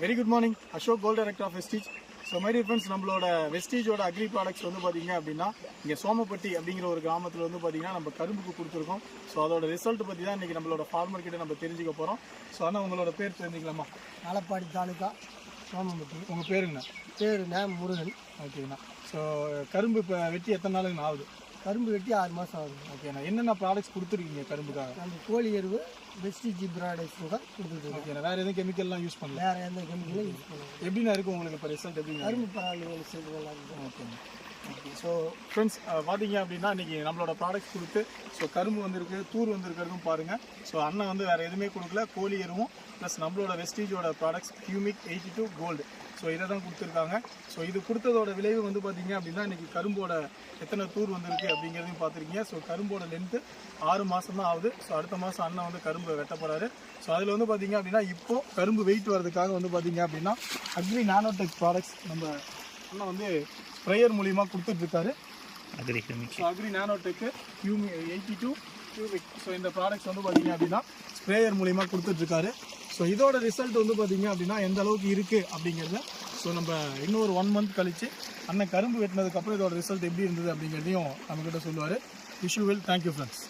Very good morning. Ashok gold director of Vestige. So my dear friends, நம்மளோட வெஸ்டீஜோட agri products வந்து பார்த்தீங்க அப்படின்னா இங்கே சோமப்பட்டி அப்படிங்கிற ஒரு கிராமத்தில் வந்து பார்த்தீங்கன்னா நம்ம கரும்புக்கு கொடுத்துருக்கோம். ஸோ அதோட ரிசல்ட் பற்றி தான் இன்றைக்கி நம்மளோட ஃபார்மர் கிட்ட நம்ம தெரிஞ்சுக்க போகிறோம். ஸோ ஆனால் உங்களோட பேர் தெரிஞ்சுக்கலாமா? ஆலப்பாடி தாலுக்கா சோமப்பட்டி. உங்கள் பேருங்கண்ணா? பேருண்ணா முருகன். ஓகேண்ணா. ஸோ கரும்பு இப்போ வெட்டி எத்தனை நாளுங்கண்ணா ஆகுது? கரும்பு வெட்டி 6 மாதம் ஆகுது. ஓகேண்ணா. என்னென்ன ப்ராடக்ட்ஸ் கொடுத்துருக்கீங்க கரும்புக்காக? நம்ம கோழி எருவு வெஸ்டீஜ் ப்ராடக்ட்ஸ் தான் கொடுத்துருக்கோம். ஓகேண்ணா. வேறு எதுவும் கெமிக்கல்லாம் யூஸ் பண்ணல? வேறு எந்த கெமிக்கலும் யூஸ் பண்ணலாம். எப்படிண்ணா இருக்கும் உங்களுக்கு இப்போ ரிசல்ட்? எப்படி கரும்பு பரவாயில்ல, ரிசல்ட் நல்லா இருக்கும். ஓகேண்ணா. ஓகே. ஸோ ஃப்ரெண்ட்ஸ் பார்த்தீங்க அப்படின்னா இன்றைக்கி நம்மளோட ப்ராடக்ட்ஸ் கொடுத்து ஸோ கரும்பு வந்திருக்கு, தூர் வந்திருக்கிறதும் பாருங்கள். ஸோ அண்ணன் வந்து வேறு எதுவுமே கொடுக்கல, கோழி எருவும் ப்ளஸ் நம்மளோட வெஸ்டீஜோட ப்ராடக்ட்ஸ் கியூமிக் 82 கோல்டு. ஸோ இதை தான் கொடுத்துருக்காங்க. ஸோ இது கொடுத்ததோட விளைவு வந்து பார்த்தீங்க அப்படின்னா இன்றைக்கி கரும்போட எத்தனை தூர் வந்திருக்கு அப்படிங்கிறதையும் பார்த்துருக்கீங்க. ஸோ கரும்போட லென்த்து 6 மாதம் தான் ஆகுது. ஸோ அடுத்த மாதம் அண்ணன் வந்து கரும்பு வெட்ட போகிறாரு. ஸோ அதில் வந்து பார்த்தீங்க அப்படின்னா இப்போது கரும்பு வெயிட் வர்றதுக்காக வந்து பார்த்தீங்க அப்படின்னா அக்ரி நானோடெக் ப்ராடக்ட்ஸ் நம்ம அண்ணன் வந்து ஸ்ப்ரேயர் மூலிமா கொடுத்துட்ருக்காரு. Agri nanotech 82 cubic. ஸோ இந்த ப்ராடக்ட்ஸ் வந்து பார்த்தீங்க அப்படின்னா ஸ்ப்ரேயர் மூலிமா கொடுத்துட்ருக்காரு. ஸோ இதோட ரிசல்ட் வந்து பார்த்தீங்க அப்படின்னா எந்த அளவுக்கு இருக்குது அப்படிங்கிறத ஸோ நம்ம இன்னொரு 1 மந்த் கழித்து அண்ணன் கரும்பு வெட்டினதுக்கப்புறம் இதோட ரிசல்ட் எப்படி இருந்தது அப்படிங்கிறதையும் நம்மக்கிட்ட சொல்லுவார். Wish you well. Thank you friends.